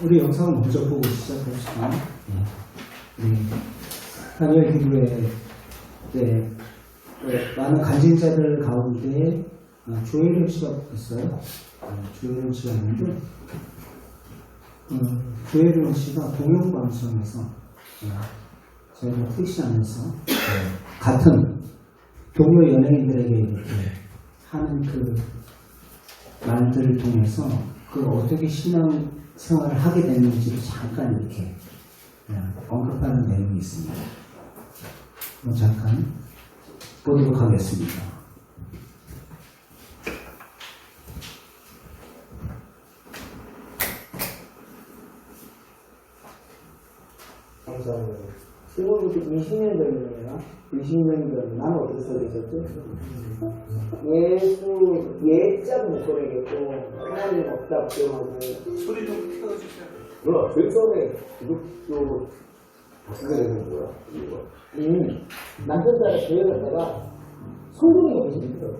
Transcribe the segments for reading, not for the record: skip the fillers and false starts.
우리 영상을 먼저 보고 시작합시다. 다니엘 기도에 많은 간증자들 가운데 조혜련 씨가 있어요. 조혜련 씨가 있는데 조혜련 씨가 공영방송에서 저희가 택시 안에서 같은 동료 연예인들에게 이렇게 하는 그 말들을 통해서 그 어떻게 신앙 생활을 하게 됐는지를 잠깐 이렇게 언급하는 내용이 있습니다. 잠깐 보도록 하겠습니다. 감사합니다. 지금부터 20년 전이네요. 20년 전, 나는 어떻게 살겠었지? 예수, 예자 목소리겠고, 하나님 없다, 부정하고. 소리 좀 켜주세요. 누나, 제일 처음에 기독교 바꾸게 되는 거야, 이유가. 남편 따라 교회 갔다가 성경이 너무 재밌더라고.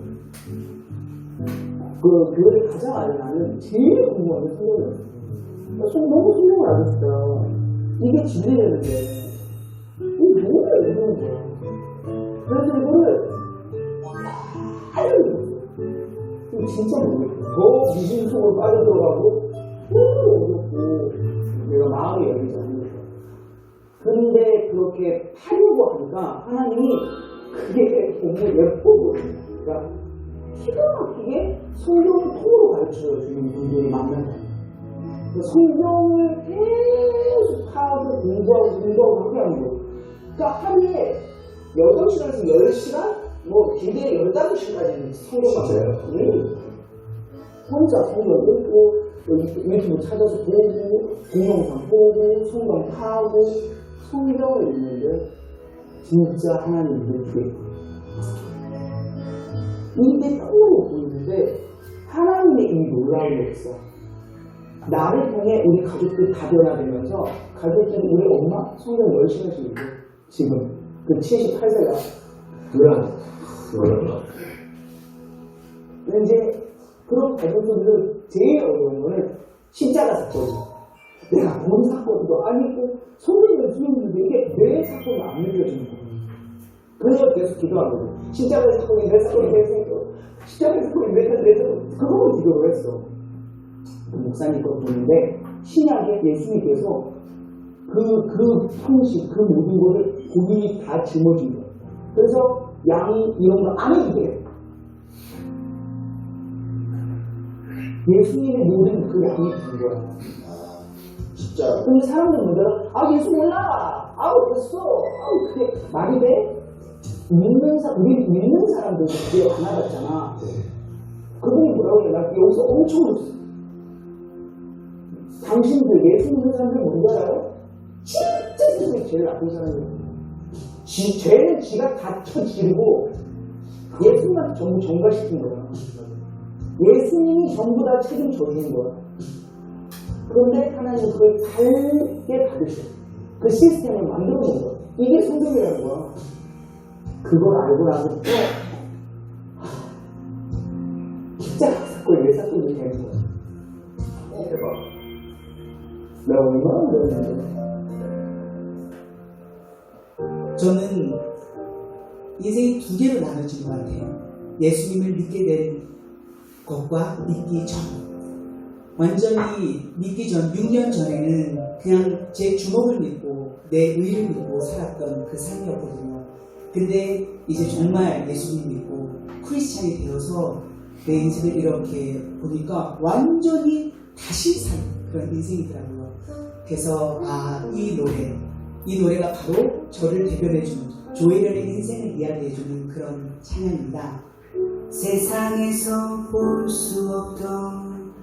그 교회를 가장 알려면 제일 궁금한 게 성경이었어. 너무 성경을 알았어. 이게 진리라는데, 이게 뭐야, 이러는 거야. 그래서 이거를 알려줬어. 이거 진짜 모르겠어. 더 미신 속으로 빠져들어가고, 너무 어렵고, 내가 마음이 열리지 않는 거야. 근데 그렇게 하려고 하니까 하나님이 그게 너무 예뻐 보여요. 그러니까 기가 막히게 성경을 통으로 가르쳐주는 분들이 만난다. 성경을 계속 파악하고 공부하고 하게 하는 거예요. 그러니까 하루에 8시간에서 10시간, 뭐 길게 15시간까지는 성경을 혼자 성경 읽고 유튜브 찾아서 보고 동영상 보고 성경 파고 성경을 읽는데 진짜 하나님 이렇게 이게 너무 보이는데 하나님의 이 놀라운 역사 나를 통해 우리 가족들 다 변화되면서 가족들이 우리 엄마 성경 10시간씩 읽고 지금 그 78세가 뭐야. 이제 그런 가족들은 제일 어려운 거는 십자가 사건이죠. 내가 본 사건도 아니고 성경을 주는데 이게 내 사건이 안 믿어지는 거예요. 그래서 계속 기도하거든. 십자가 사건이 내 사건이 내 생각, 십자가 사건이 내 사건, 그거를 기도를 했어. 그 목사님 거 보는데 신약에 예수님께서 그 형식, 그 모든 것을 본인이 다 짊어진 거예요. 그래서 양이 이런 거 안 해도 돼. 예수님의 모든 그 양이 된 거야. 진짜. 근데 사람들 뭐더라? 예수 몰라. 됐어. 그게 말이 돼? 우리 믿는 사람들도 그게 안 알았잖아. 그분이 뭐라고 그래? 나 여기서 엄청 웃었어. 당신들, 예수 믿는 사람들 뭔지 알아요? 진짜 세상에 제일 나쁜 사람이에요. 죄는 지가 다 쳐지르고 예수만 전부 전가시킨 거야. 예수님이 전부 다 책임져 주는 거야. 그런데 하나님은 그걸 달게 받으셔. 그 시스템을 만들어 놓은 거야. 이게 성경이라는 거야. 그걸 알고 나서 또 십자가 사건, 내 사건도 되는 거야. 대박. 너무 저는 인생이 두 개로 나눠진 것 같아요. 예수님을 믿게 된 것과 믿기 전. 완전히 믿기 전 6년 전에는 그냥 제 주먹을 믿고 내 의를 믿고 살았던 그 삶이었거든요. 근데 이제 정말 예수님 믿고 크리스찬이 되어서 내 인생을 이렇게 보니까 완전히 다시 산 그런 인생이더라고요. 그래서 이 노래가 바로 저를 대변해주는 조혜련의 인생을 이야기해주는 그런 찬양입니다. 세상에서 볼 수 없던,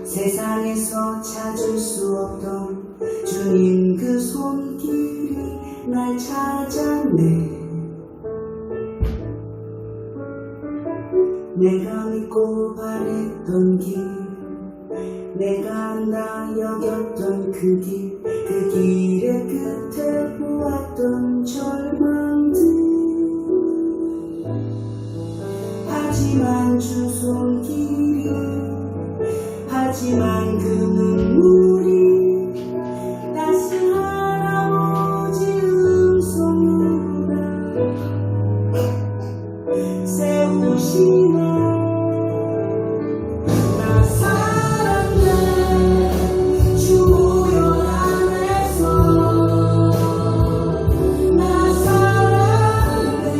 세상에서 찾을 수 없던 주님 그 손길이 날 찾았네. 내가 믿고 바랬던 길, 내가 안다 여겼던 그 길의 끝에 보았던 절망들. 하지만 주 손길이, 하지만 그 눈물이 오시네 나 사랑해 주 보혈 안에서 나 사랑해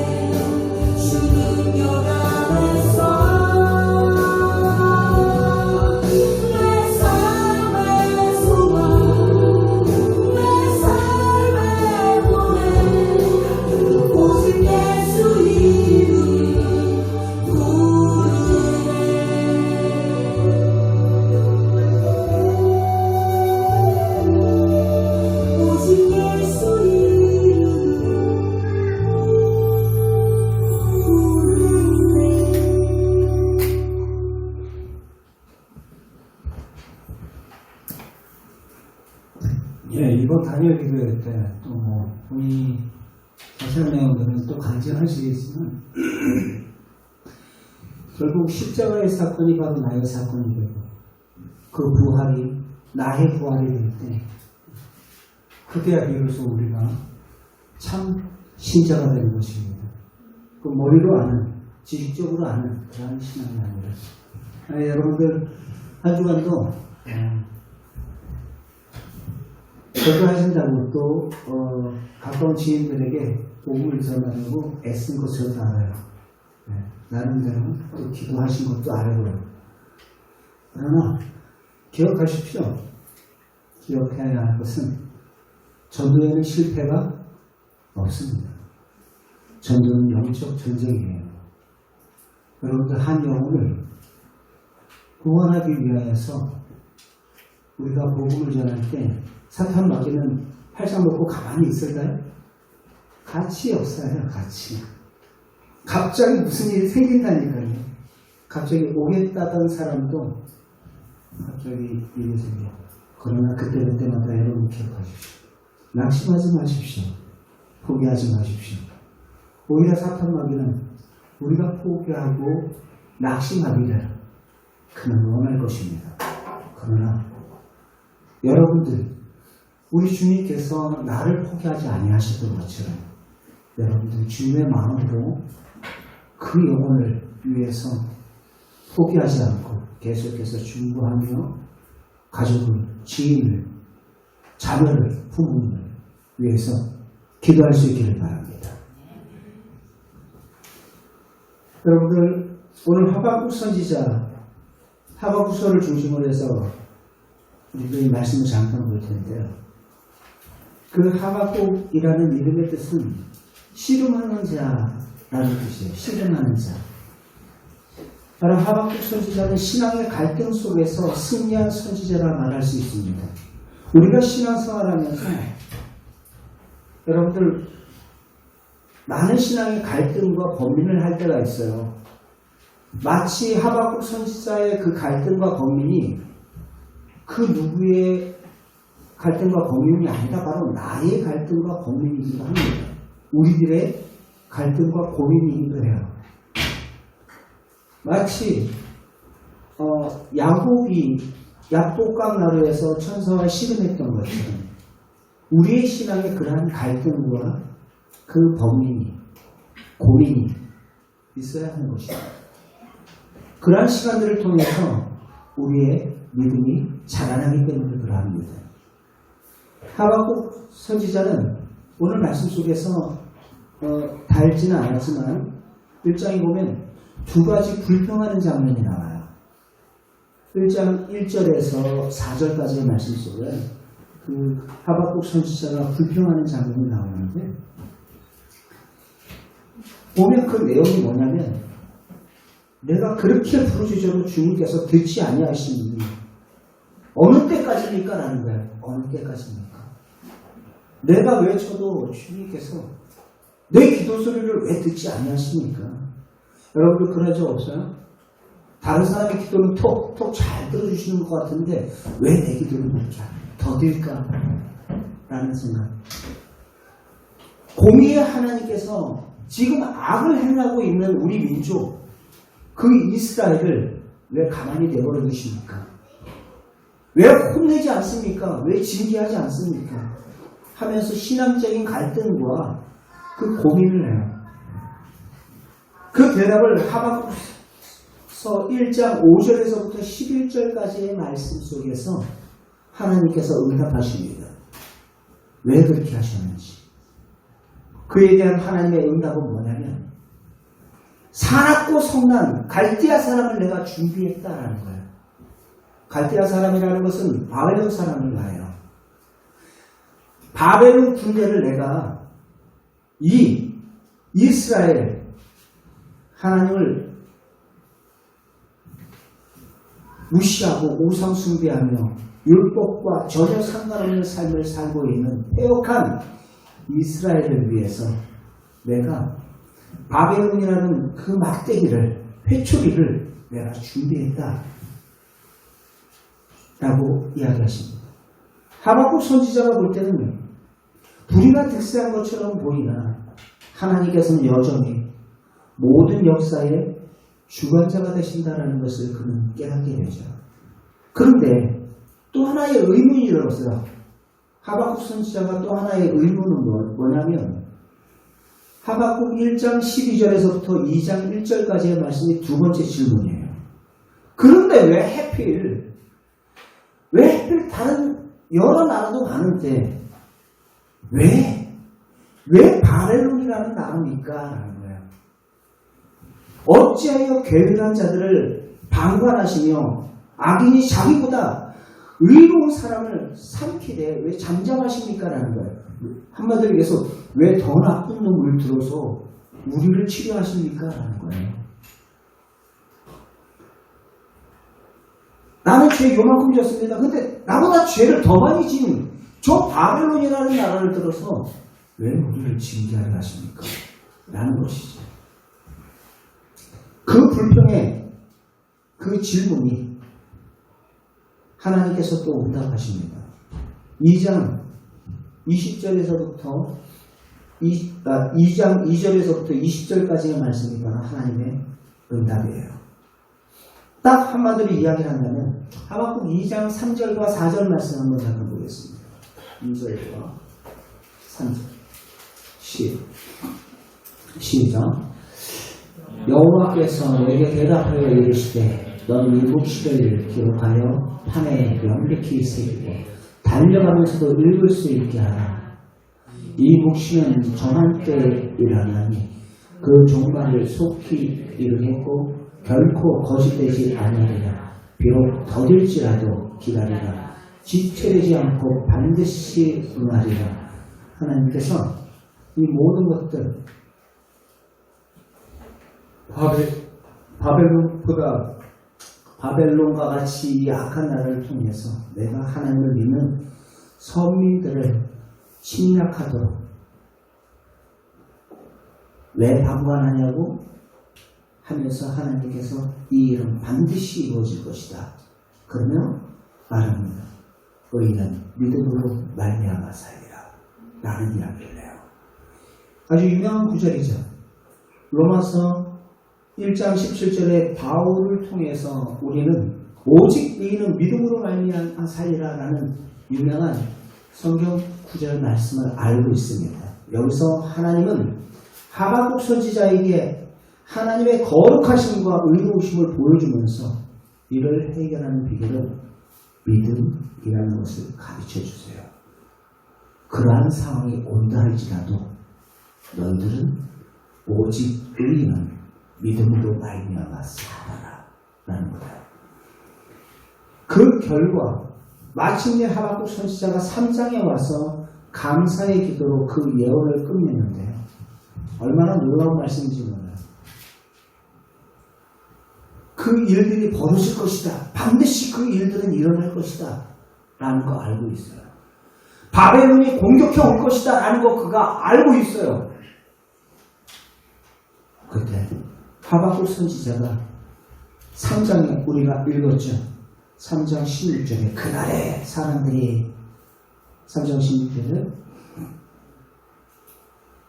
주 능력 안에서 내 삶의 소망 내 삶의 보내 오직 예수 이름 부르네 오직 예수 이름 부르네 예, 이번 단일 기도회 때 또 뭐 본인이 자세한 내용들은 또 간증하시겠지만 결국 십자가의 사건이 바로 나의 사건이 되고 그 부활이 나의 부활이 될 때 그때야 비로소 우리가 참 신자가 되는 것입니다. 그 머리로 아는, 지식적으로 아는 그런 신앙이 아니라 여러분들 한 주간도 기도하신다고 또 가까운 지인들에게 복음을 전하려고 애쓴 거 저도 알아요. 나름대로 또 기도하신 것도 알고요. 그러나 기억하십시오. 기억해야 할 것은 전도에는 실패가 없습니다. 전도는 영적 전쟁이에요. 여러분들 한 영혼을 구원하기 위하여서 우리가 복음을 전할 때 사탄 마귀는 팔짱 놓고 가만히 있을까요? 가치 없어요. 가치. 갑자기 무슨 일이 생긴다니까요. 갑자기 오겠다던 사람도 갑자기 일이 생겨요. 그러나 그때마다 여러분 기억하십시오. 낙심하지 마십시오. 포기하지 마십시오. 오히려 사탄 마귀는 우리가 포기하고 낙심하기를 그는 원할 것입니다. 그러나 여러분들 우리 주님께서 나를 포기하지 아니하셨던 것처럼 여러분들 주님의 마음으로 그 영혼을 위해서 포기하지 않고 계속해서 중보하며 가족을, 지인을, 자녀를, 부모님을 위해서 기도할 수 있기를 바랍니다. 여러분들 오늘 하박국 선지자 하박국서를 중심으로 해서 우리들이 말씀을 잠깐 볼 텐데요. 그 하박국이라는 이름의 뜻은 씨름하는 자라는 뜻이에요. 씨름하는 자. 바로 하박국 선지자는 신앙의 갈등 속에서 승리한 선지자라 말할 수 있습니다. 우리가 신앙생활하면서 여러분들 많은 신앙의 갈등과 범민을 할 때가 있어요. 마치 하박국 선지자의 그 갈등과 범민이 그 누구의 갈등과 범민이 아니라 바로 나의 갈등과 범민이기도 합니다. 우리들의 갈등과 고민이기도 해요. 마치 야곱이 약복강 나루에서 천사와 씨름했던 것처럼 우리의 신앙에 그러한 갈등과 그 범민이 고민이 있어야 하는 것입니다. 그러한 시간들을 통해서 우리의 믿음이 자라나기 때문에 그러합니다. 하박국 선지자는 오늘 말씀 속에서 닳지는 않았지만 1장에 보면 두 가지 불평하는 장면이 나와요. 1장 1절에서 4절까지의 말씀 속에 그 하박국 선지자가 불평하는 장면이 나오는데 보면 그 내용이 뭐냐면 내가 그렇게 부르짖어도 주님께서 듣지 아니하시니 어느 때까지입니까? 라는 거예요. 어느 때까지입니까? 내가 외쳐도 주님께서 내 기도 소리를 왜 듣지 아니하십니까? 여러분들 그런 적 없어요? 다른 사람의 기도는 톡톡 잘 들어주시는 것 같은데 왜 내 기도는 이렇게 더딜까? 라는 생각. 공의의 하나님께서 지금 악을 행하고 있는 우리 민족 그 이스라엘을 왜 가만히 내버려 두십니까? 왜 혼내지 않습니까? 왜 징계하지 않습니까? 하면서 신앙적인 갈등과 그 고민을 해요. 그 대답을 하박국서 1장 5절에서부터 11절까지의 말씀 속에서 하나님께서 응답하십니다. 왜 그렇게 하셨는지. 그에 대한 하나님의 응답은 뭐냐면 사납고 성난 갈대아 사람을 내가 준비했다라는 거예요. 갈대아 사람이라는 것은 바벨론 사람을 말해요. 바벨론 군대를 내가 이 이스라엘 하나님을 무시하고 우상 숭배하며 율법과 전혀 상관없는 삶을 살고 있는 폐역한 이스라엘을 위해서 내가 바벨론이라는 그 막대기를, 회초리를 내가 준비했다 라고 이야기하십니다. 하박국 선지자가 볼 때는 불이나 득세한 것처럼 보이나 하나님께서는 여전히 모든 역사의 주관자가 되신다는 것을 그는 깨닫게 되죠. 그런데 또 하나의 의문이 일어났어요. 하박국 선지자가 또 하나의 의문은 뭐냐면 하박국 1장 12절에서부터 2장 1절까지의 말씀이 두 번째 질문이에요. 그런데 왜 하필 다른 여러 나라도 많은데 왜 바벨론이라는 나라입니까? 라는 거예요. 어찌하여 게으르한 자들을 방관하시며 악인이 자기보다 의로운 사람을 삼키되 왜 잠잠하십니까? 라는 거예요. 한마디로 얘기해서 왜 더 나쁜 놈을 들어서 우리를 치료하십니까? 라는 거예요. 나는 죄 요만큼 졌습니다. 근데 나보다 죄를 더 많이 지은 저 바벨론이라는 나라를 들어서 왜 우리를 징계하려 하십니까? 라는 것이죠. 그 불평의 그 질문이 하나님께서 또 응답하십니다. 2장 20절에서부터 2장 2절에서부터 20절까지의 말씀이 바로 하나님의 응답이에요. 딱 한마디로 이야기를 한다면 하박국 2장 3절과 4절 말씀 한번 살펴보겠습니다. 2절과 3절 시작. 여호와께서 내게 대답하여 이르시되 너는 이 묵시를 기록하여 판에 명백히 새기고 달려가면서도 읽을 수 있게 하라. 이 묵시는 정한 때에 일어나니 그 종말을 속히 이루겠고 결코 거짓되지 아니하리라. 비록 더딜지라도 기다리라. 지체되지 않고 반드시 응하리라. 하나님께서 이 모든 것들 바벨론과 같이 이 악한 나라를 통해서 내가 하나님을 믿는 선민들을 침략하도록 왜 방관하냐고 하면서 하나님께서 이 일은 반드시 이루어질 것이다. 그러면 말합니다. 의인은 믿음으로 말미암아 살리라. 라는 이야기를 해요. 아주 유명한 구절이죠. 로마서 1장 17절에 바울을 통해서 우리는 오직 의인은 믿음으로 말미암아 살리라 라는 유명한 성경 구절 말씀을 알고 있습니다. 여기서 하나님은 하박국 선지자에게 하나님의 거룩하심과 의로우심을 보여주면서 이를 해결하는 비결은 믿음이라는 것을 가르쳐 주세요. 그러한 상황이 온다 할지라도 너희들은 오직 의인은 믿음으로 말미암아 살아라 라는 거예요. 그 결과 마침내 하박국 선지자가 3장에 와서 감사의 기도로 그 예언을 끝내는데요. 얼마나 놀라운 말씀인지 몰라요. 그 일들이 벌어질 것이다. 반드시 그 일들은 일어날 것이다. 라는 거 알고 있어요. 바벨론이 공격해 올 것이다. 라는 거 그가 알고 있어요. 그때 하박국 선지자가 3장에 우리가 읽었죠. 3장 16절에 그날에 사람들이 3장 16절을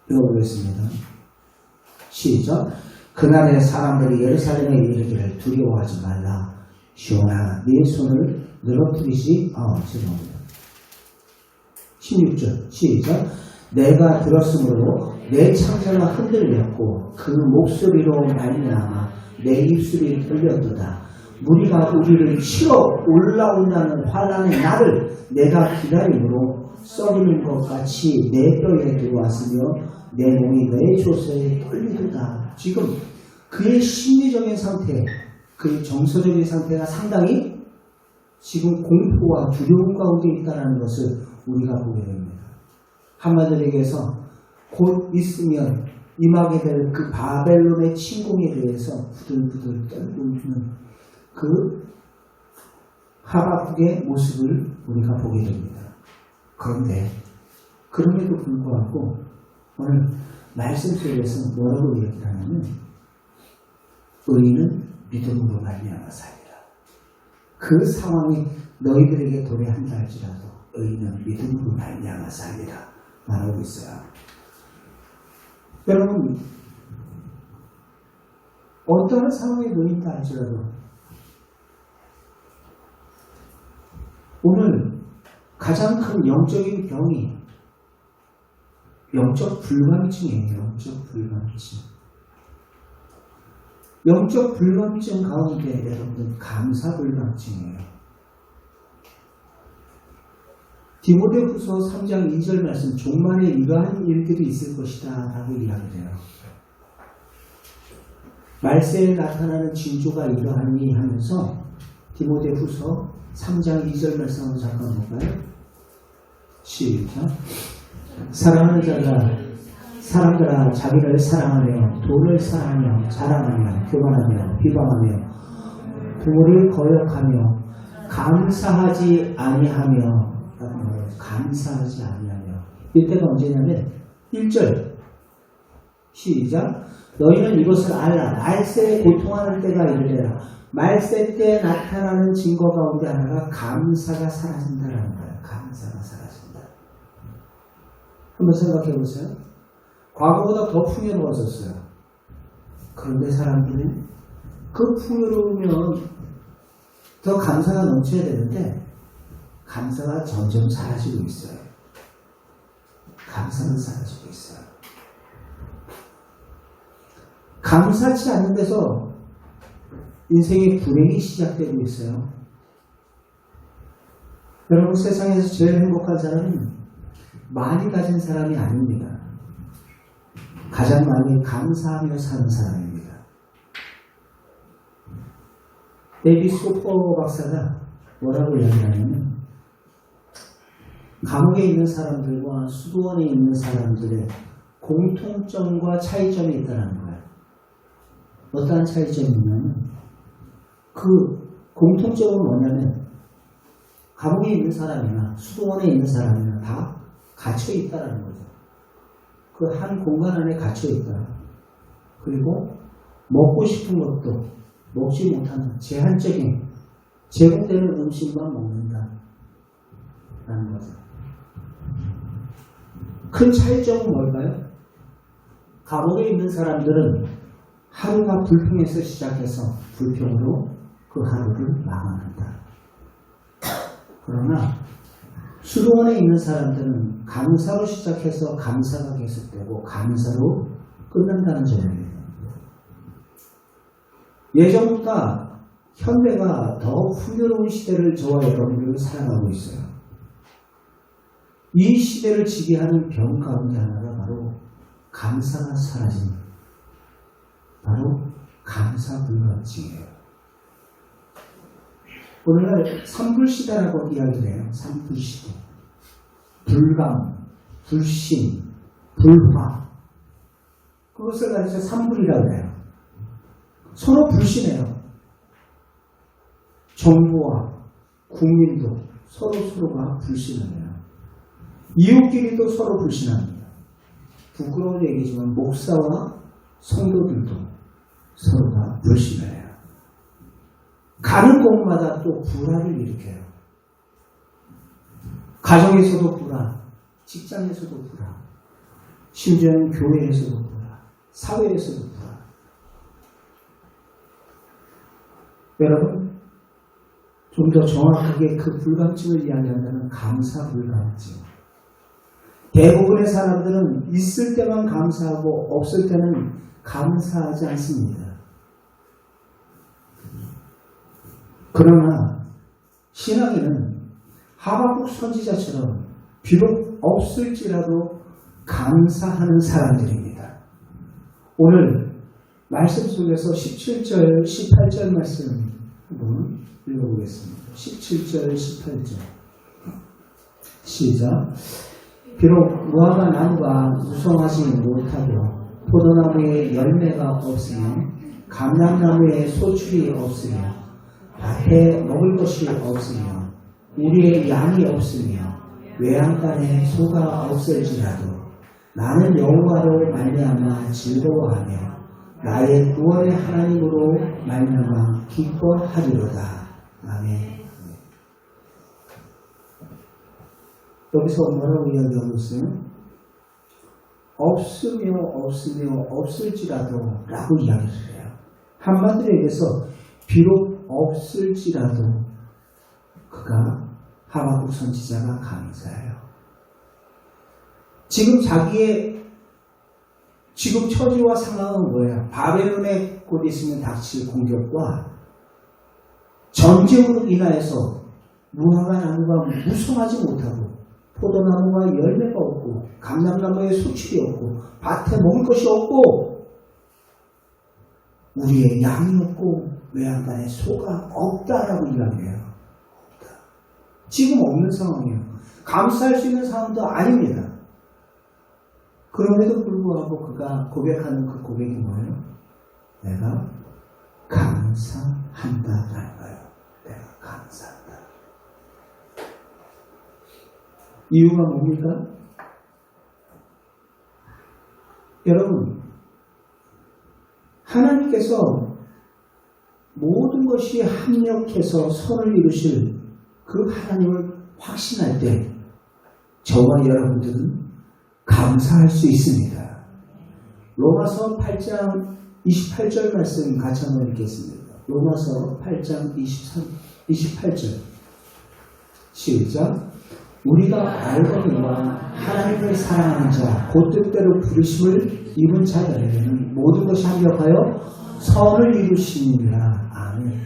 읽어보겠습니다. 시작. 그날에 사람들이 예루살렘에 이르기를 두려워하지 말라. 시온아 네 손을 늘어뜨리지 죄송합니다. 16절 시작. 내가 들었으므로 내 창자가 흔들렸고 그 목소리로 말미암아 내 입술이 떨렸도다. 무리가 우리를 치러 올라온다는 환란의 날을 내가 기다림으로 썩이는 것 같이 내 뼈에 들어왔으며 내 몸이 내 조서에 떨리도다. 지금 그의 심리적인 상태, 그의 정서적인 상태가 상당히 지금 공포와 두려움 가운데 있다는 것을 우리가 보게 됩니다. 한마디로 얘기해서 곧 있으면 임하게 될 그 바벨론의 침공에 대해서 부들부들 떨고 있는 그 하박국의 모습을 우리가 보게 됩니다. 그런데 그럼에도 불구하고 오늘 말씀 속에서 뭐라고 이야기를 하냐면 의인은 믿음으로 말미암아 살리라. 그 상황이 너희들에게 도래한다 할지라도 의인은 믿음으로 말미암아 살리라 말하고 있어요. 여러분 어떠한 상황에 놓인다 할지라도 오늘 가장 큰 영적인 병이 영적 불감증이에요. 영적 불감증. 영적 불감증 가운데 여러분들 감사 불감증이에요. 디모데후서 3장 2절 말씀 종말에 이러한 일들이 있을 것이다 라고 이야기해요. 말세에 나타나는 징조가 이러하니 하면서 디모데후서 3장 2절 말씀을 잠깐 볼까요? 시작. 사랑하는 사람들아 자기를 사랑하며 돈을 사랑하며 자랑하며 교만하며 비방하며 부모를 거역하며 감사하지 아니하며 이때가 언제냐면 1절 시작. 너희는 이것을 알라. 말세에 고통하는 때가 이르리라. 말세 때 나타나는 증거 가운데 하나가 감사가 사라진다라는 거예요. 감사가 사라진다. 한번 생각해 보세요. 과거보다 더 풍요로워졌어요. 그런데 사람들은 그 풍요로우면 더 감사가 넘쳐야 되는데 감사가 점점 사라지고 있어요. 감사는 사라지고 있어요. 감사치 않는 데서 인생의 불행이 시작되고 있어요. 여러분 세상에서 제일 행복한 사람은 많이 가진 사람이 아닙니다. 가장 많이 감사하며 사는 사람입니다. 데이비드 소퍼 박사가 뭐라고 이야기하냐면 감옥에 있는 사람들과 수도원에 있는 사람들의 공통점과 차이점이 있다는 거예요. 어떠한 차이점이 있냐면 그 공통점은 뭐냐면 감옥에 있는 사람이나 수도원에 있는 사람이나 다 갇혀 있다는 거죠. 그 한 공간 안에 갇혀 있다. 그리고 먹고 싶은 것도 먹지 못하는 제한적인 제공되는 음식만 먹는다 라는 거죠. 큰 차이점은 뭘까요? 감옥에 있는 사람들은 하루가 불평에서 시작해서 불평으로 그 하루를 마감한다. 그러나 수도원에 있는 사람들은 감사로 시작해서 감사가 계속되고 감사로 끝난다는 점입니다. 예전보다 현대가 더 풍요로운 시대를 저와 여러분들은 살아가고 있어요. 이 시대를 지배하는 병 가운데 하나가 바로 감사가 사라진 바로 감사불감증이에요. 오늘날 삼불시대라고 이야기를 해요. 삼불시대. 불감, 불신, 불화. 그것을 가리켜 삼불이라고 해요. 서로 불신해요. 정부와 국민도 서로가 불신을 해요. 이웃끼리도 서로 불신합니다. 부끄러운 얘기지만 목사와 성도들도 서로가 불신을 해요. 가는 곳마다 또 불화를 일으켜요. 가정에서도 불화, 직장에서도 불화, 심지어는 교회에서도 불화, 사회에서도 불화. 여러분, 좀 더 정확하게 그 불감증을 이야기한다면 감사 불감증. 대부분의 사람들은 있을 때만 감사하고 없을 때는 감사하지 않습니다. 그러나 신앙인은 하박국 선지자처럼 비록 없을지라도 감사하는 사람들입니다. 오늘 말씀 속에서 17절, 18절 말씀 한번 읽어보겠습니다. 17절, 18절 시작. 비록 무화과 나무가 무성하지 못하고 포도나무에 열매가 없으며 감람나무에 소출이 없으며 밭에 먹을 것이 없으며 우리의 양이 없으며 외양간에 소가 없을지라도 나는 여호와로 말미암아 즐거워하며 나의 구원의 하나님으로 말미암아 기뻐하리로다. 아멘. 여기서 뭐라고 이야기하고 있어요? 없으며 없을지라도 라고 이야기를 해요. 한마디로 얘기해서 비록 없을지라도 그가 하박국 선지자가 감사해요. 지금 자기의 지금 처지와 상황은 뭐예요? 바벨론에 곧 있으면 닥칠 공격과 전쟁으로 인하여서 무화과 나무가 무성하지 못하고 포도나무가 열매가 없고 감람나무에 소출이 없고 밭에 먹을 것이 없고 우리의 양이 없고 외양간에 소가 없다라고 이야기해요. 없다. 지금 없는 상황이에요. 감사할 수 있는 상황도 아닙니다. 그럼에도 불구하고 그가 고백하는 그 고백이 뭐예요? 내가 감사한다라는 거예요. 내가 감사한다. 이유가 뭡니까? 여러분, 하나님께서 모든 것이 합력해서 선을 이루실 그 하나님을 확신할 때 저와 여러분들은 감사할 수 있습니다. 로마서 8장 28절 말씀 같이 한번 읽겠습니다. 로마서 8장 28절 시작. 우리가 알거니와 하나님을 사랑하는 자 곧 뜻대로 부르심을 입은 자들에게는 모든 것이 합력하여 선을 이루시니라. 아멘.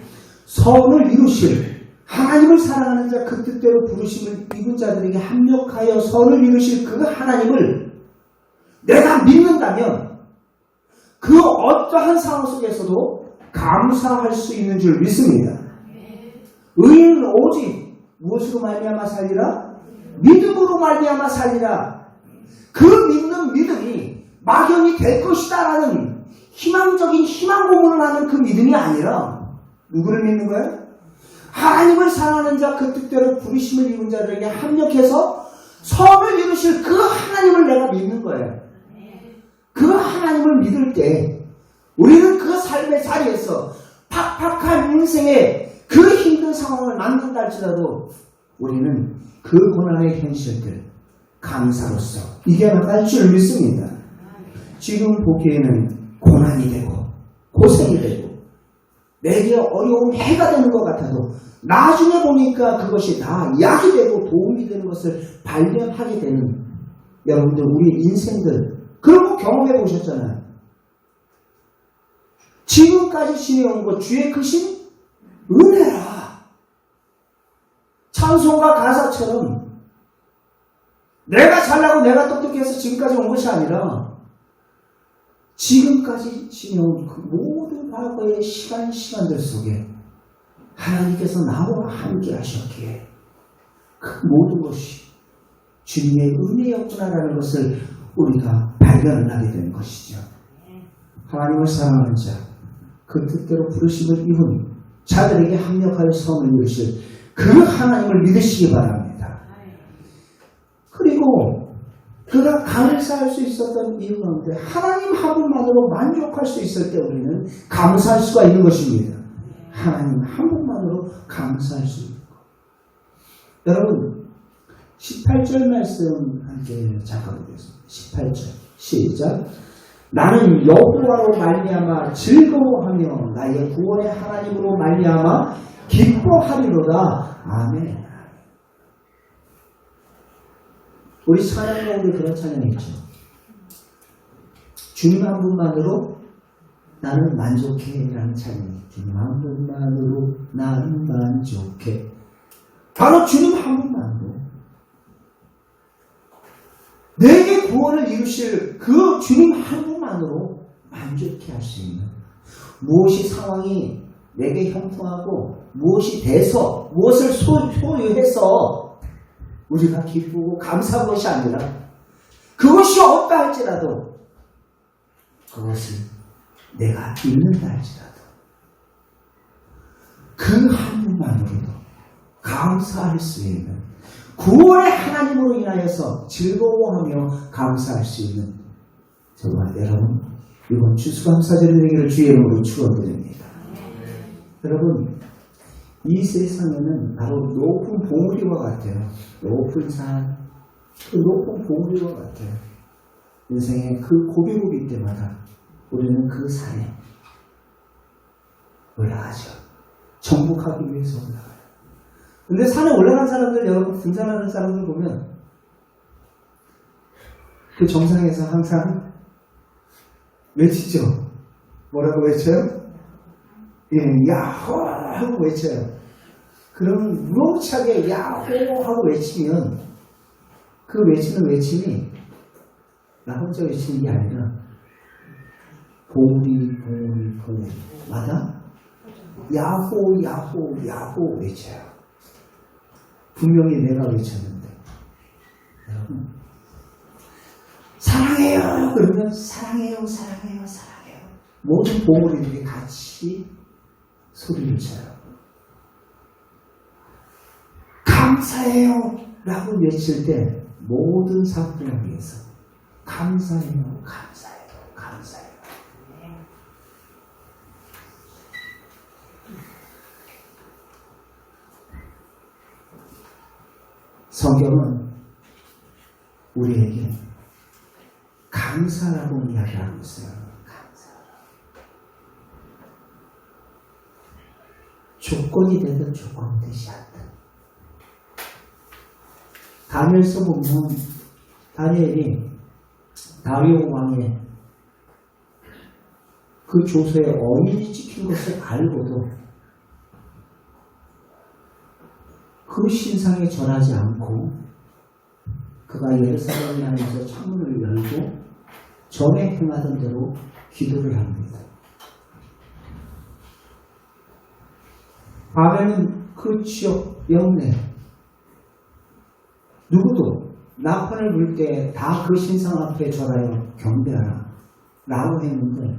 선을 이루실 하나님을 사랑하는 자 그 뜻대로 부르심을 입은 자들에게 합력하여 선을 이루실 그 하나님을 내가 믿는다면 그 어떠한 상황 속에서도 감사할 수 있는 줄 믿습니다. 의인은 오직 무엇으로 말미암아 살리라? 믿음으로 말미암아 살리라. 그 믿는 믿음이 막연히 될 것이다라는 희망적인 희망 고문을 하는 그 믿음이 아니라 누구를 믿는 거예요? 하나님을 사랑하는 자 그 뜻대로 부르심을 입은 자들에게 합력해서 선을 이루실 그 하나님을 내가 믿는 거예요. 그 하나님을 믿을 때 우리는 그 삶의 자리에서 팍팍한 인생의 그 힘든 상황을 만난다 할지라도 우리는 그 고난의 현실들 감사로서 이겨나갈 줄 믿습니다. 지금 보기에는 고난이 되고 고생이 되고 내게 어려운 해가 되는 것 같아도 나중에 보니까 그것이 다 약이 되고 도움이 되는 것을 발견하게 되는 여러분들 우리 인생들 그런 거 경험해 보셨잖아요. 지금까지 지내온 것 주의 크신 은혜라. 찬송가 가사처럼 내가 잘나고 내가 똑똑해서 지금까지 온 것이 아니라 지금까지 지내온 그 모든 과거의 시간들 속에 하나님께서 나와 함께 하셨기에 그 모든 것이 주님의 은혜였구나라는 것을 우리가 발견을 하게 된 것이죠. 하나님을 사랑하는 자, 그 뜻대로 부르심을 입은 자들에게 합력하여 선을 이루실 그 하나님을 믿으시기 바랍니다. 그리고 그가 감사할 수 있었던 이유 가운데 하나님 한 분만으로 만족할 수 있을 때 우리는 감사할 수가 있는 것입니다. 하나님 한 분만으로 감사할 수 있는 것. 여러분 18절 말씀 함께 잠깐 보겠습니다. 18절 시작. 나는 여호와로 말미암아 즐거워하며 나의 구원의 하나님으로 말미암아 기뻐하리로다. 아멘. 우리 찬양 가운데 그런 찬양이 있죠. 주님 한 분만으로 나는 만족해 라는 찬양이 주님 한 분만으로 나는 만족해. 바로 주님 한 분만으로 내게 구원을 이루실 그 주님 한 분만으로 만족해 할 수 있는, 무엇이 상황이 내게 형통하고 무엇이 돼서 무엇을 소유해서 우리가 기쁘고 감사한 것이 아니라, 그것이 없다 할지라도 그것을 내가 잃는다 할지라도 그 한 분만으로도 감사할 수 있는, 구원의 하나님으로 인하여서 즐거워하며 감사할 수 있는 저와 여러분, 이번 추수감사절이 되기를 주의 이름으로 축원드립니다. 여러분, 이 세상에는 바로 높은 봉우리와 같아요. 높은 산, 그 높은 봉우리와 같아요. 인생의 그 고비고비 때마다 우리는 그 산에 올라가죠. 정복하기 위해서 올라가요. 근데 산에 올라간 사람들, 여러분 등산하는 사람들 보면 그 정상에서 항상 외치죠. 뭐라고 외쳐요? 예, 야호 하고 외쳐요. 그럼 무럭차게 야호 하고 외치면 그 외치는 외침이 나 혼자 외치는 게 아니라 봉우리 마다 야호 야호 야호 외쳐요. 분명히 내가 외쳤는데, 여러분 사랑해요 그러면 사랑해요 사랑해요 사랑해요 모든 봉우리들이 같이 소리를 쳐요. 감사해요 라고 외칠 때 모든 사람들을 위해서 감사해요 감사해요 감사해요. 성경은 우리에게 감사라고 이야기하고 있어요. 감사. 조건이 되든 조건이 되지 않든. 다니엘서 보면 다니엘이 다리오 왕의 그 조서에 어인이 찍힌 것을 알고도 그 신상에 절하지 않고 그가 예루살렘을 향해서 창문을 열고 전에 행하던 대로 기도를 합니다. 밤에는 그 지역 영내 누구도 나팔을 불 때 다 그 신상 앞에 절하여 경배하라 라고 했는데,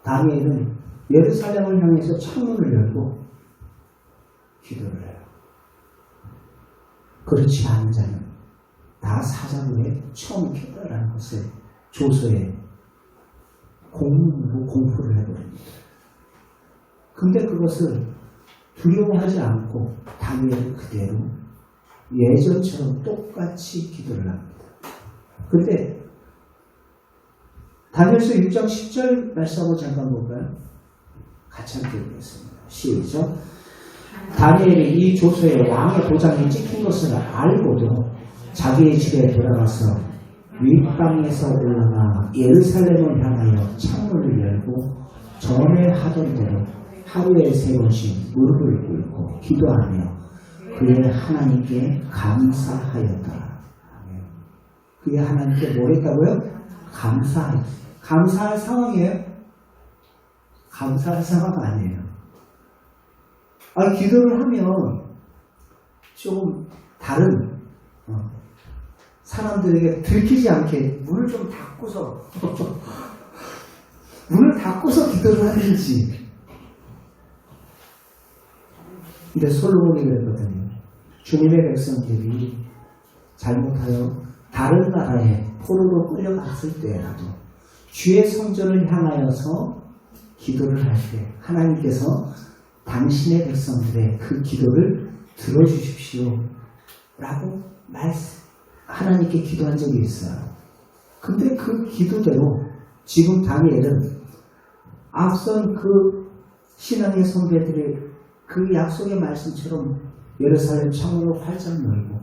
다니엘은 예루살렘을 향해서 창문을 열고 기도를 해요. 그렇지 않은 자는 다 사자굴에 처음켰다라는 것을 조서에 공문으로 공포를 해버립니다. 근데 그것을 두려워하지 않고 다니엘은 그대로 예전처럼 똑같이 기도를 합니다. 근데 다니엘서 6장 10절 말씀하고 잠깐 볼까요? 같이 함께 읽겠습니다. 시작. 다니엘이 이 조서에 왕의 도장이 찍힌 것을 알고도 자기의 집에 돌아가서 윗방에서 올라가 예루살렘을 향하여 창문을 열고 전에 하던 대로 하루에 3번씩 무릎을 꿇고 기도하며 그의 하나님께 감사하였다. 그의 하나님께 뭐 했다고요? 감사할 상황이에요? 감사할 상황 아니에요. 기도를 하면 좀 다른 사람들에게 들키지 않게 문을 좀 닫고서 문을 닫고서 기도를 하든지. 근데 솔로몬이 그랬거든요. 주님의 백성들이 잘못하여 다른 나라에 포로로 끌려갔을 때라도 주의 성전을 향하여서 기도를 할 때 하나님께서 당신의 백성들의 그 기도를 들어주십시오 라고 하나님께 기도한 적이 있어요. 근데 그 기도대로 지금 다니엘은 앞선 그 신앙의 선배들의 그 약속의 말씀처럼 예루살렘 창문을 활짝 열고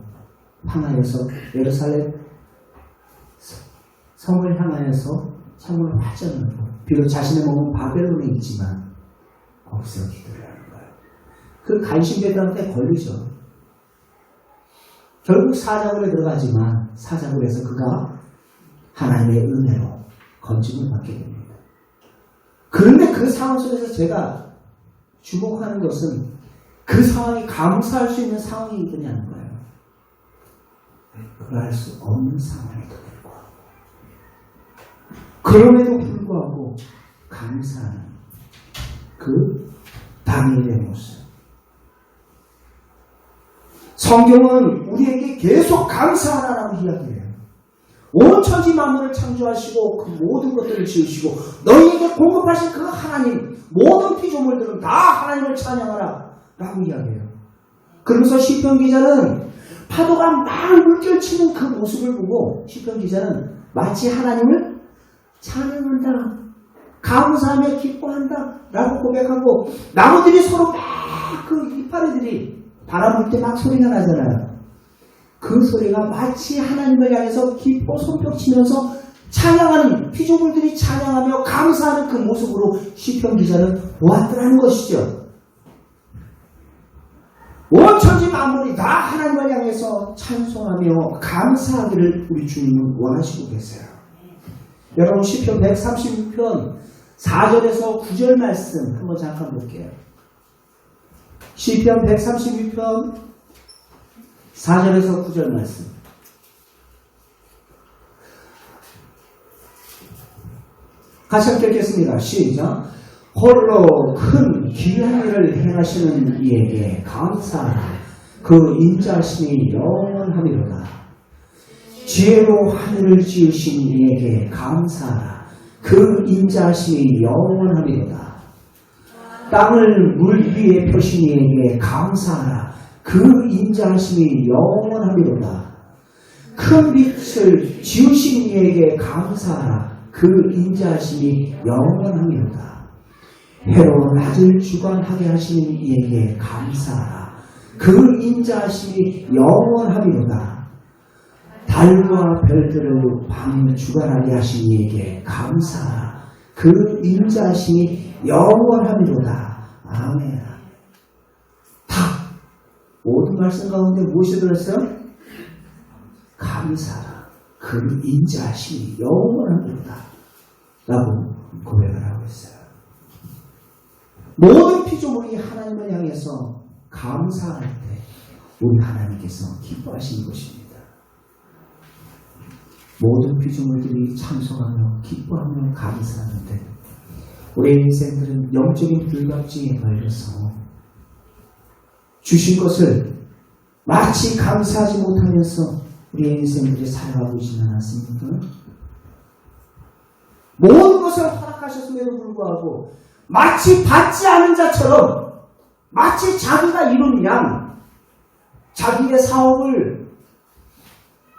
향하여서 예루살렘 성을 향하여서 참으로 화전하고 비록 자신의 몸은 바벨론에 있지만 거기서 기도를 하는 거예요. 그 간신배들한테 걸리죠. 결국 사자굴에 들어가지만 사자굴에서 그가 하나님의 은혜로 건짐을 받게 됩니다. 그런데 그 상황 속에서 제가 주목하는 것은 그 상황이 감사할 수 있는 상황이더냐는 거예요. 그럴 수 없는 상황에도 불구하고 그럼에도 불구하고 감사하는 그 다니엘의 모습. 성경은 우리에게 계속 감사하라라고 이야기해요. 온 천지 만물을 창조하시고 그 모든 것들을 지으시고 너희에게 공급하신 그 하나님 모든 피조물들은 다 하나님을 찬양하라 라고 이야기해요. 그러면서 시편 기자는 파도가 막 물결치는 그 모습을 보고 시편 기자는 마치 하나님을 찬양한다, 감사하며 기뻐한다 라고 고백하고 나무들이 서로 막 그 이파리들이 바람 불 때 막 소리가 나잖아요. 그 소리가 마치 하나님을 향해서 기뻐 손뼉치면서 찬양하는 피조물들이 찬양하며 감사하는 그 모습으로 시편 기자는 보았더라는 것이죠. 온 천지 만물이 다 하나님을 향해서 찬송하며 감사하기를 우리 주님은 원하시고 계세요. 여러분 시편 136편 4절에서 9절 말씀 한번 잠깐 볼게요. 시편 136편 4절에서 9절 말씀. 같이 함께 읽겠습니다. 시작. 홀로 큰 귀한 일을 행하시는 이에게 감사하라. 그 인자심이 영원하리로다. 지혜로 하늘을 지으신 이에게 감사하라. 그 인자심이 영원하리로다. 땅을 물 위에 펴신 이에게 감사하라. 그 인자하심이 영원하리로다. 큰 빛을 지으신 이에게 감사하라. 그 인자하심이 영원하리로다. 해로 낮을 주관하게 하시는 이에게 감사하라. 그 인자하심이 영원하리로다. 달과 별들을 밤에 주관하게 하신 이에게 감사하라. 그 인자하심이 영원하리로다. 아멘. 모든 말씀 가운데 무엇이 들었어요? 감사하라. 그 인자하심이 영원합니다. 라고 고백을 하고 있어요. 모든 피조물이 하나님을 향해서 감사할 때 우리 하나님께서 기뻐하시는 것입니다. 모든 피조물들이 찬송하며 기뻐하며 감사하는데 우리 인생들은 영적인 불감증에 걸려서 주신 것을 마치 감사하지 못하면서 우리의 인생들이 살아가고 있지는 않았습니까? 모든 것을 허락하셨음에도 불구하고 마치 받지 않은 자처럼 마치 자기가 이룬 양, 자기의 사업을,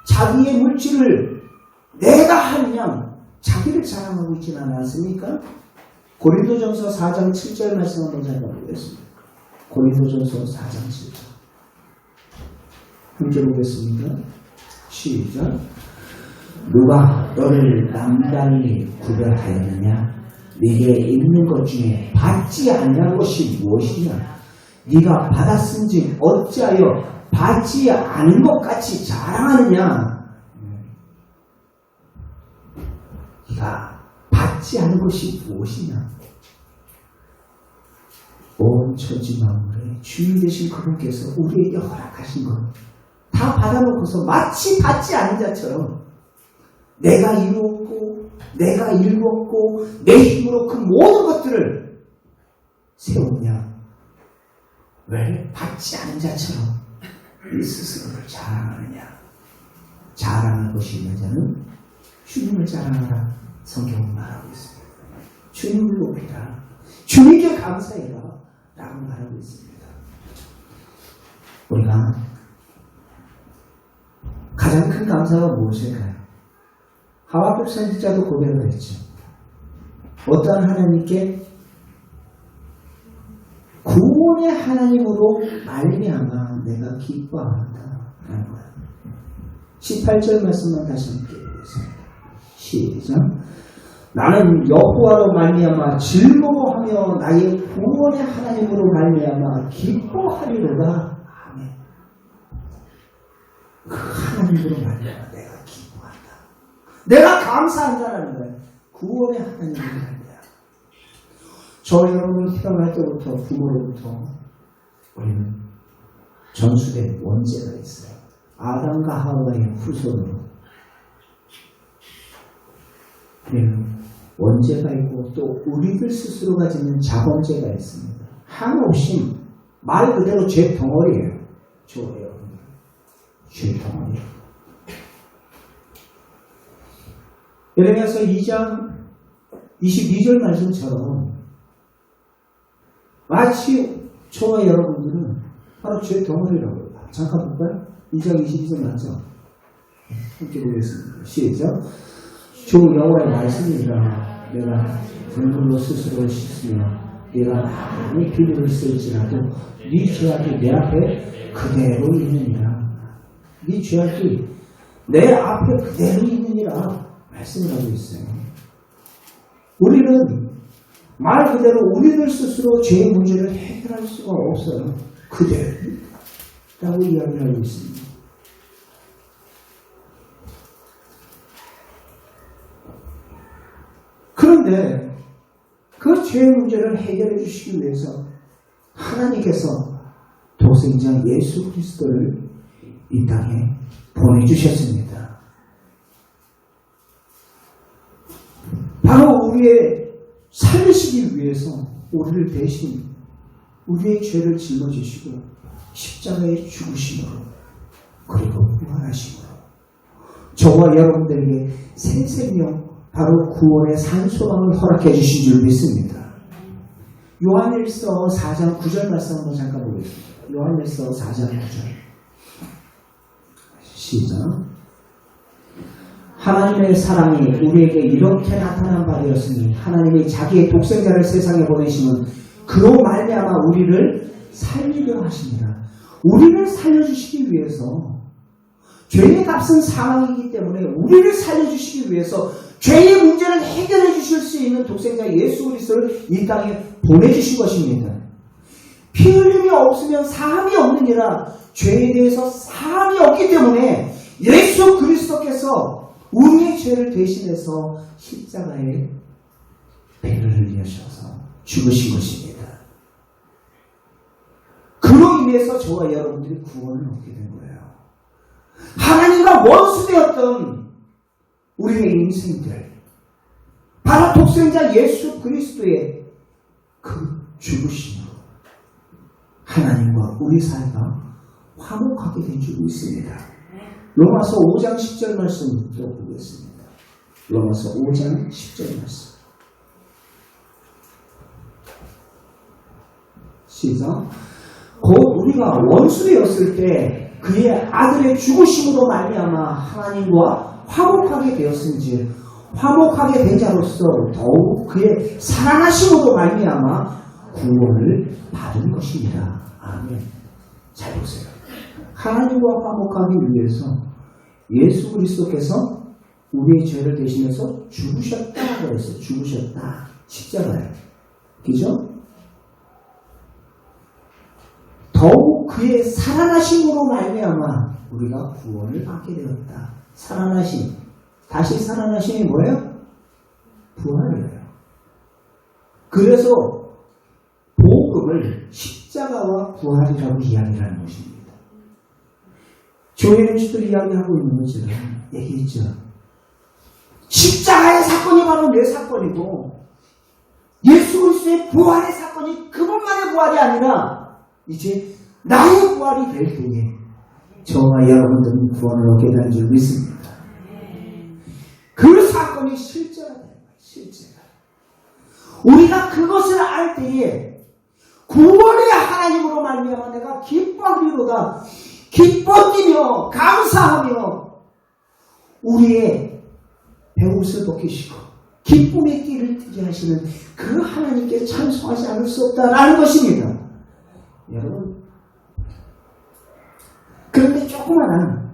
자기의 물질을 내가 한 양, 자기를 자랑하고 있지는 않았습니까? 고린도전서 4장 7절 말씀 한번 살펴보겠습니다. 고린도전서 4장 7절. 함께 보겠습니다. 시작. 누가 너를 남달리 구별하였느냐? 네게 있는 것 중에 받지 아니한 것이 무엇이냐? 네가 받았은지 어찌하여 받지 않은 것 같이 자랑하느냐? 네가 받지 않은 것이 무엇이냐? 온 천지 만물의 주인 되신 그분께서 우리에게 허락하신 것 다 받아놓고서 마치 받지 않은 자처럼 내가 이루었고 내가 이루었고 내 힘으로 그 모든 것들을 세우냐? 왜 받지 않은 자처럼 이 스스로를 자랑하느냐? 자랑할 것이 있는 자는 주님을 자랑하라. 성경은 말하고 있습니다. 주님을 높이라. 주님께 감사해라 라고 말하고 있습니다. 우리가 가장 큰 감사가 무엇일까요? 하박국 선지자도 고백을 했죠. 어떠한 하나님께 구원의 하나님으로 말미암아 내가 기뻐한다 라는 거예요. 18절 말씀만 다시 함께 보겠습니다. 시작. 나는 여호와로 말미암아 즐거워하며 나의 구원의 하나님으로 말미암아 기뻐하리로다. 아멘. 그 하나님으로 말미암아 내가 기뻐한다. 내가 감사한다라는 거예요. 구원의 하나님으로 말미암아. 저 여러분 태어날 때부터 부모로부터 우리는 전수된 원죄가 있어요. 아담과 하와의 후손으로 우리는 원죄가 있고 또 우리들 스스로가 짓는 자범죄가 있습니다. 한없이 말 그대로 죄 덩어리예요. 저 여러분들 죄 덩어리. 예레미야서 2장 22절 말씀처럼 마치 저와 여러분들은 바로 죄 덩어리라고 해요. 잠깐 볼까요? 2장 22절 맞죠? 함께 보겠습니다. 시작. 주 여호와의 말씀이라 내가 눈물로 스스로 씻으며 내가 많이 비누를 쓸지라도 네 죄악이 내 앞에 그대로 있느니라. 네 죄악이 내 앞에 그대로 있느니라 말씀을 하고 있어요. 우리는 말 그대로 우리들 스스로 죄의 문제를 해결할 수가 없어요. 그대로라고 이야기를 하고 있습니다. 그런데 그 죄의 문제를 해결해 주시기 위해서 하나님께서 독생자 예수 그리스도를 이 땅에 보내주셨습니다. 바로 우리의 살리시기 위해서 우리를 대신 우리의 죄를 짊어지시고 십자가에 죽으심으로 그리고 부활하심으로 저와 여러분들에게 새 생명 바로 구원의 산소망을 허락해 주신 줄 믿습니다. 요한일서 4장 9절 말씀 한번 잠깐 보겠습니다. 요한일서 4장 9절 시작. 하나님의 사랑이 우리에게 이렇게 나타난 바 되었으니 하나님이 자기의 독생자를 세상에 보내시면 그로 말미암아 우리를 살리려 하십니다. 우리를 살려주시기 위해서 죄의 값은 사망이기 때문에 우리를 살려주시기 위해서 죄의 문제를 해결해 주실 수 있는 독생자 예수 그리스도를 이 땅에 보내주신 것입니다. 피 흘림이 없으면 사함이 없느니라. 죄에 대해서 사함이 없기 때문에 예수 그리스도께서 우리의 죄를 대신해서 십자가에 피를 흘리셔서 죽으신 것입니다. 그로 인해서 저와 여러분들이 구원을 얻게 된 거예요. 하나님과 원수되었던 우리의 인생들, 바로 독생자 예수 그리스도의 그 죽으심으로 하나님과 우리 사이가 화목하게 된 줄 믿습니다. 로마서 5장 10절 말씀 또 보겠습니다. 로마서 5장 10절 말씀. 시작. 곧 우리가 원수되었을 때 그의 아들의 죽으심으로 말미암아 하나님과 화목하게 되었은지 화목하게 된 자로서 더욱 그의 살아나심으로 말미암아 구원을 받은 것입니다. 아멘. 잘 보세요. 하나님과 화목하기 위해서 예수 그리스도께서 우리의 죄를 대신해서 죽으셨다고 했어요. 죽으셨다. 십자가에. 그죠? 더욱 그의 살아나심으로 말미암아 우리가 구원을 받게 되었다. 살아나심. 다시 살아나심이 뭐예요? 부활이에요. 그래서 복음을 십자가와 부활이라고 이야기를 하는 것입니다. 조혜련 씨도 이야기하고 있는 것처럼 얘기했죠. 십자가의 사건이 바로 내 사건이고 예수 그리스도의 부활의 사건이 그분만의 부활이 아니라 이제 나의 부활이 될 때에 저와 여러분들은 구원을 얻게 되는 줄 믿습니다. 그 사건이 실제가 되는 거예요. 실제가. 우리가 그것을 알 때에 구원의 하나님으로 말미암아 내가 기뻐하리로다. 기뻐 뛰며 감사하며 우리의 배옷을 벗기시고 기쁨의 띠를 뜨게 하시는 그 하나님께 찬송하지 않을 수 없다라는 것입니다. 여러분, 그런데 조그마한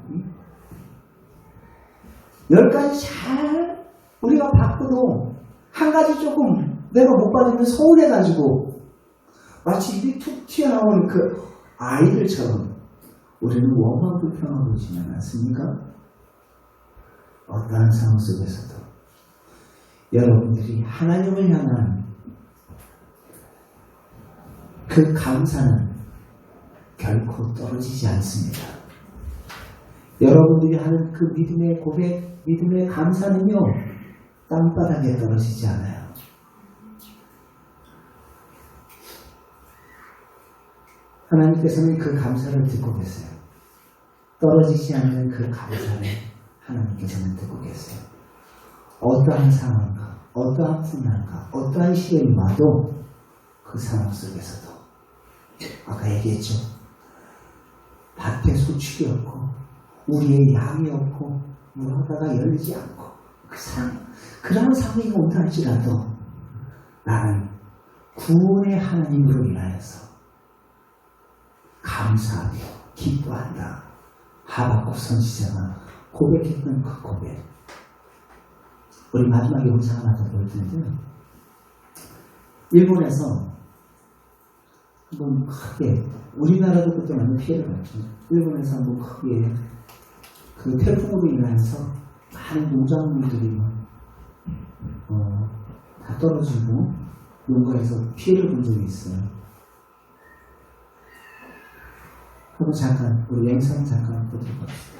10가지 잘 우리가 받고도 한 가지 조금 내가 못 받으면 서운해가지고 마치 입이 툭 튀어나오는 그 아이들처럼 우리는 원망 불평하고 있지는 않습니까? 어떠한 상황 속에서도 여러분들이 하나님을 향한 그 감사는 결코 떨어지지 않습니다. 여러분들이 하는 그 믿음의 고백, 믿음의 감사는요, 땅바닥에 떨어지지 않아요. 하나님께서는 그 감사를 듣고 계세요. 떨어지지 않는 그 감사를 하나님께서는 듣고 계세요. 어떠한 상황과, 어떠한 풍랑과, 어떠한 시련이 와도 그 상황 속에서도 아까 얘기했죠. 밭에 소축이 없고 우리의 양이 없고 물하다가 열리지 않고 그런 상황이 온다 할지라도 나는 구원의 하나님으로 인하여서 감사하며 기뻐한다. 하박국 선지자가 고백했던 그 고백. 우리 마지막에 영상 하나 더 볼 텐데요. 일본에서 한번 크게, 우리나라도 그때 많은 피해를 봤죠. 일본에서 한번 크게 그 태풍으로 인하여서 많은 농작물들이 다 떨어지고 농가에서 피해를 본 적이 있어요. 한번 잠깐, 우리 영상 잠깐 보도록 하겠습니다.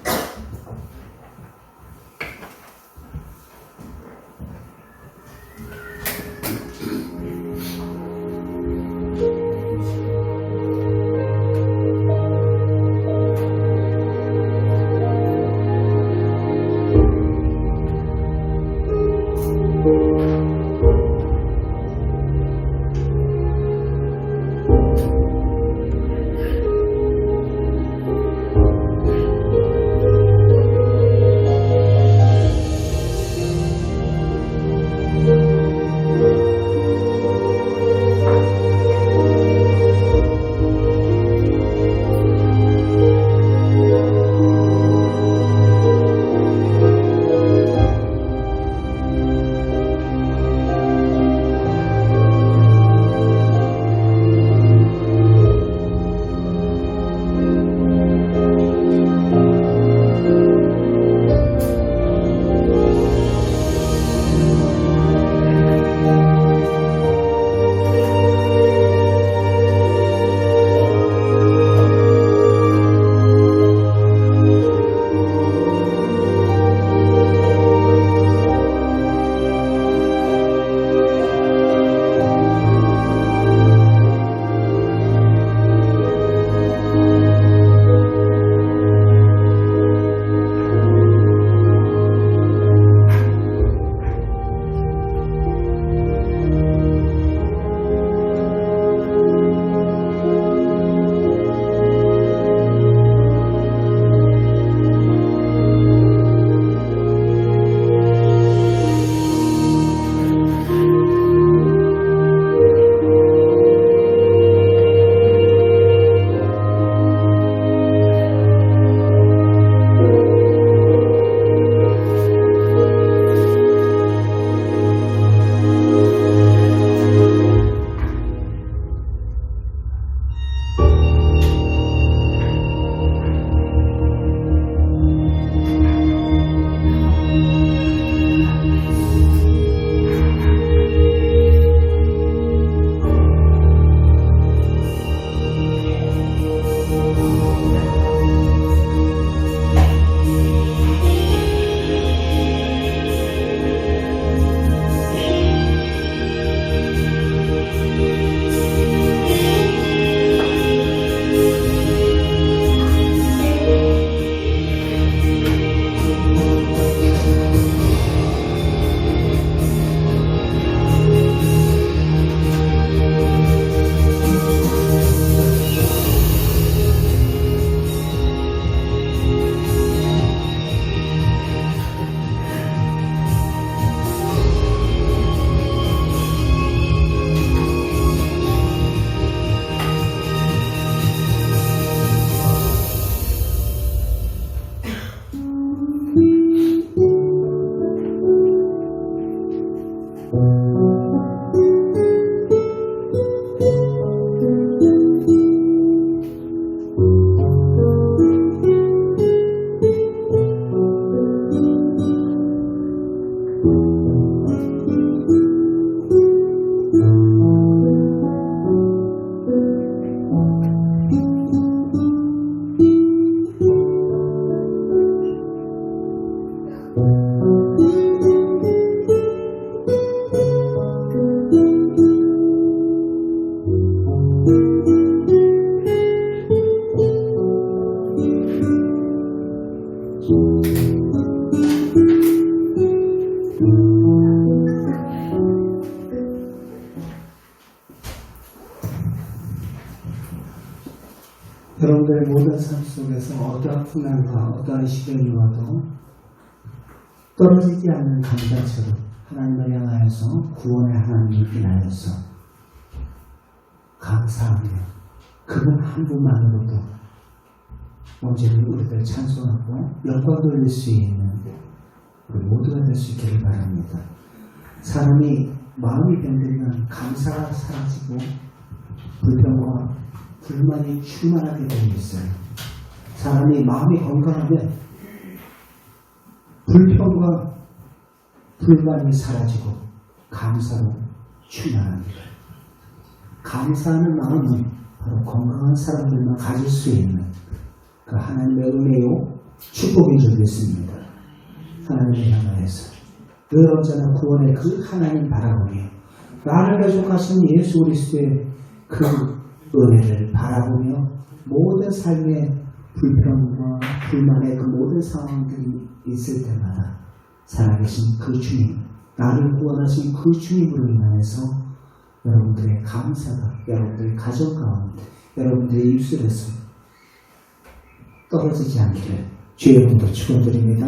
여러분들의 모든 삶 속에서 어떠한 풍랑과 어떠한 시련이 와도 떨어지지 않는 감자처럼 하나님을 향하여서 구원의 하나님을 인하여서 감사하며 그분 한 분만으로도 언제든 우리들 찬송하고 영광 돌릴 수 있는 우리 모두가 될 수 있기를 바랍니다. 사람이 마음이 변되면 감사가 사라지고 불평과 불만이 충만하게 되어 있어요. 사람이 마음이 건강하면 불평과 불만이 사라지고 감사로 충만합니다. 감사하는 마음은 바로 건강한 사람들만 가질 수 있는 그 하나님의 은혜요 축복인 줄 믿습니다. 하나님을 향하여서 늘 언제나 구원의 그 하나님 바라보며 나를 대속하신 예수 그리스도의 그 은혜를 바라보며 모든 삶의 불평과 불만의 그 모든 상황들이 있을 때마다 살아계신 그 주님, 나를 구원하신 그 주님으로 인하여서 여러분들의 감사가 여러분들의 가정 가운데 여러분들의 입술에서 떨어지지 않기를 주의 이름으로 축원드립니다.